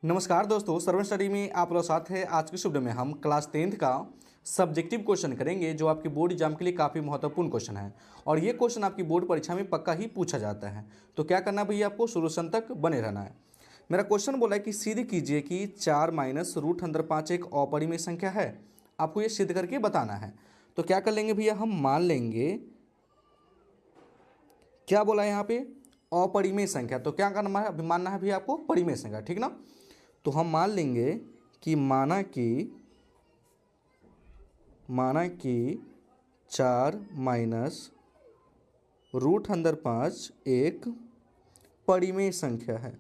नमस्कार दोस्तों, servant study में आप लोग साथ है। आज की इस वीडियो में हम क्लास 10th का सब्जेक्टिव क्वेश्चन करेंगे जो आपके बोर्ड एग्जाम के लिए काफ़ी महत्वपूर्ण क्वेश्चन है और ये क्वेश्चन आपकी बोर्ड परीक्षा में पक्का ही पूछा जाता है। तो क्या करना भैया, आपको सोल्यूशन तक बने रहना है। मेरा क्वेश्चन बोला है कि सिद्ध कीजिए कि 4 माइनस रूट अंडर 5 एक अपरिमेय संख्या है। आपको ये सिद्ध करके बताना है। तो क्या कर लेंगे भैया, हम मान लेंगे, क्या बोला है यहाँ पे, अपरिमेय संख्या। तो क्या करना है, मानना है भैया आपको परिमेय संख्या, ठीक ना। तो हम मान लेंगे कि माना कि 4 माइनस रूट अंडर 5 एक परिमेय संख्या है,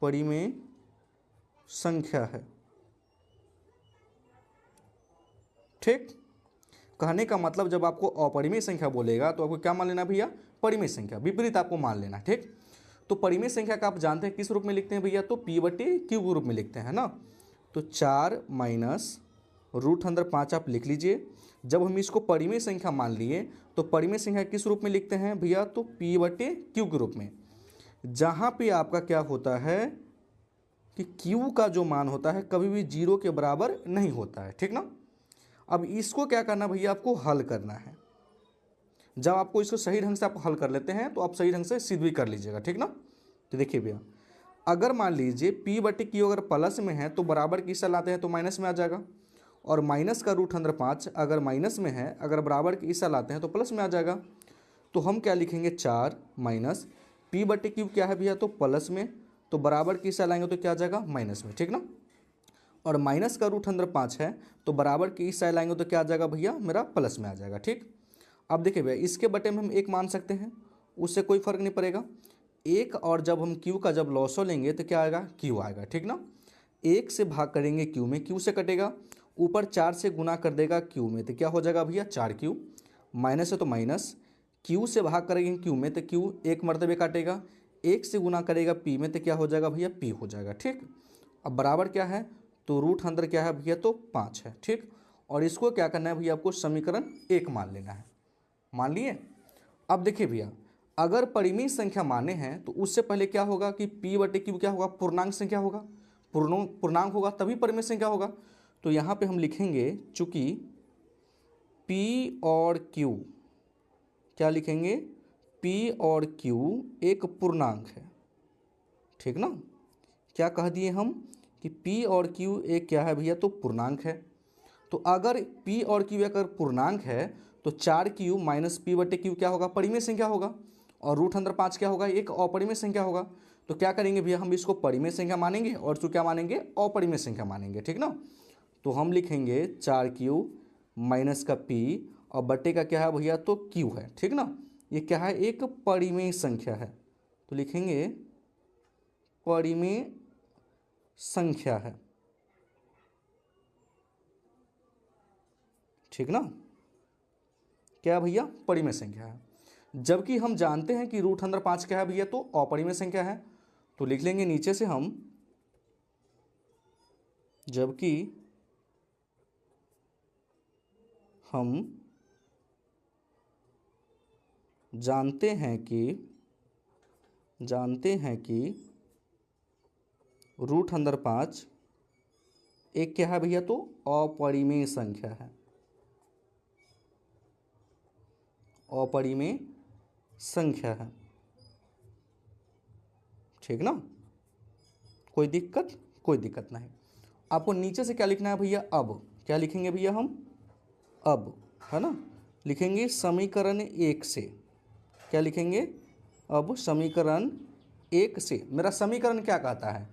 परिमेय संख्या है। ठीक, कहने का मतलब जब आपको अपरिमेय संख्या बोलेगा तो आपको क्या मान लेना भैया, परिमेय संख्या, विपरीत आपको मान लेना। ठीक, तो परिमेय संख्या का आप जानते हैं किस रूप में लिखते हैं भैया, तो p बटे क्यू के रूप में लिखते हैं ना। तो 4 माइनस रूट अंडर 5 आप लिख लीजिए। जब हम इसको परिमेय संख्या मान लिए तो परिमेय संख्या किस रूप में लिखते हैं भैया, तो p बटे क्यू के रूप में, जहाँ पे आपका क्या होता है कि q का जो मान होता है कभी भी 0 के बराबर नहीं होता है। ठीक ना। अब इसको क्या करना भैया, आपको हल करना है। जब आपको इसको सही ढंग से आप हल कर लेते हैं तो आप सही ढंग से सिद्ध भी कर लीजिएगा। ठीक ना। तो देखिए भैया, अगर मान लीजिए p बटे क्यू अगर प्लस में है तो बराबर की हिस्सा लाते हैं तो माइनस में आ जाएगा, और माइनस का रूट अंडर 5 अगर माइनस में है, अगर बराबर की हिस्सा लाते हैं तो प्लस में आ जाएगा। तो हम क्या लिखेंगे, 4 माइनस p बटे क्यू क्या है भैया, तो प्लस में, तो बराबर की हिस्सा लाएंगे तो क्या आ जाएगा, माइनस में। ठीक ना। और माइनस का रूट अंडर 5 है तो बराबर की इस साइड लाएंगे तो क्या आ जाएगा भैया, मेरा प्लस में आ जाएगा। ठीक, अब देखिए भैया, इसके बटे में हम एक मान सकते हैं, उससे कोई फर्क नहीं पड़ेगा। एक, और जब हम क्यू का जब लॉसो लेंगे तो क्या आएगा, क्यू आएगा। ठीक ना। एक से भाग करेंगे क्यू में, क्यू से कटेगा, ऊपर 4 से गुना कर देगा क्यू में तो क्या हो जाएगा भैया, 4 क्यू, माइनस है तो माइनस, क्यू से भाग करेंगे क्यू में तो क्यू एक मरतबे काटेगा, एक से गुना करेगा पी में तो क्या हो जाएगा भैया, पी हो जाएगा। ठीक, अब बराबर क्या है, तो रूट अंदर क्या है भैया, तो 5 है। ठीक, और इसको क्या करना है भैया, आपको समीकरण 1 मान लेना है। मान लिए। अब देखिए भैया, अगर परिमेय संख्या माने हैं तो उससे पहले क्या होगा कि p बटे क्यू क्या होगा, पूर्णांक संख्या होगा, पूर्णांक होगा तभी परिमेय संख्या होगा। तो यहाँ पे हम लिखेंगे, चूंकि p और q, क्या लिखेंगे, p और q एक पूर्णांक है। ठीक ना। क्या कह दिए हम कि p और q एक क्या है भैया, तो पूर्णांक है। तो अगर p और q अगर पूर्णांक है तो 4 क्यू माइनस पी बटे क्यू क्या होगा, परिमेय संख्या होगा, और रूट अंडर 5 क्या होगा, एक अपरिमेय संख्या होगा। तो क्या करेंगे भैया, हम इसको परिमेय संख्या मानेंगे और इसको क्या मानेंगे, अपरिमेय संख्या मानेंगे। ठीक ना। तो हम लिखेंगे 4 क्यू माइनस का p और बटे का क्या है भैया, तो q है। ठीक ना। ये क्या है, एक परिमेय संख्या है, तो लिखेंगे परिमेय संख्या है। ठीक ना, क्या भैया, परिमेय संख्या है। जबकि हम जानते हैं कि रूट अंडर 5 क्या है भैया, तो अपरिमेय संख्या है। तो लिख लेंगे नीचे से हम, जबकि हम जानते हैं कि रूट अंडर 5 एक क्या है भैया, तो अपरिमेय संख्या है, अपरिमेय संख्या है। ठीक ना, कोई दिक्कत नहीं। आपको नीचे से क्या लिखना है भैया, अब क्या लिखेंगे भैया हम, अब, है ना, लिखेंगे समीकरण 1 से, क्या लिखेंगे, अब समीकरण 1 से मेरा समीकरण क्या कहता है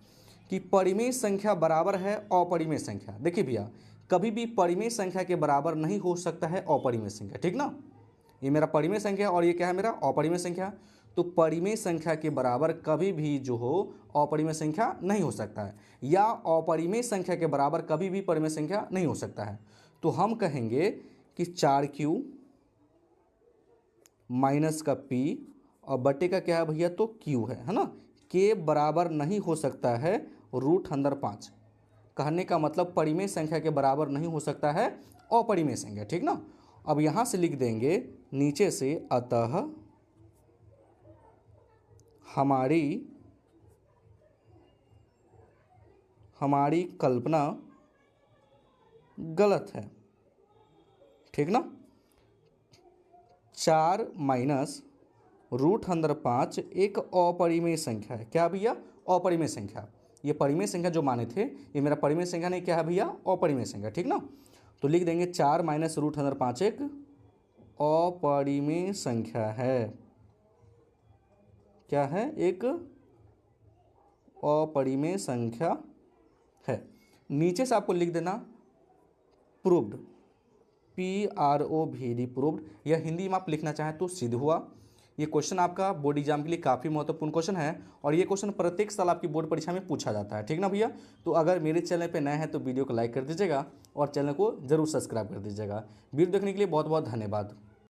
कि परिमेय संख्या बराबर है अपरिमेय संख्या। देखिए भैया, कभी भी परिमेय संख्या के बराबर नहीं हो सकता है अपरिमेय संख्या। ठीक ना, ये मेरा परिमेय संख्या और ये क्या है, मेरा अपरिमेय संख्या। तो परिमेय संख्या के बराबर कभी भी जो हो अपरिमेय संख्या नहीं हो सकता है, या अपरिमेय संख्या के बराबर कभी भी परिमेय संख्या नहीं हो सकता है। तो हम कहेंगे कि 4 क्यू माइनस का p और बटे का क्या है भैया, तो q है ना, के बराबर नहीं हो सकता है रूट अंडर 5। कहने का मतलब परिमेय संख्या के बराबर नहीं हो सकता है अपरिमेय संख्या। ठीक ना। अब यहाँ से लिख देंगे नीचे से, अतः हमारी हमारी कल्पना गलत है। ठीक ना। 4 माइनस √5 एक अपरिमेय संख्या है। क्या भैया? अपरिमेय संख्या। ये परिमेय संख्या जो माने थे, ये मेरा परिमेय संख्या नहीं, क्या है भैया? अपरिमेय संख्या। ठीक ना। तो लिख देंगे 4 माइनस √5 एक अपरिमेय संख्या है। क्या है? एक अपरिमेय संख्या है। नीचे से आपको लिख देना प्रूव्ड, PROVD प्रूव्ड, या हिंदी में आप लिखना चाहें तो सिद्ध हुआ। ये क्वेश्चन आपका बोर्ड एग्जाम के लिए काफ़ी महत्वपूर्ण क्वेश्चन है और ये क्वेश्चन प्रत्येक साल आपकी बोर्ड परीक्षा में पूछा जाता है। ठीक ना भैया। तो अगर मेरे चैनल पे नए हैं तो वीडियो को लाइक कर दीजिएगा और चैनल को जरूर सब्सक्राइब कर दीजिएगा। वीडियो देखने के लिए बहुत बहुत धन्यवाद।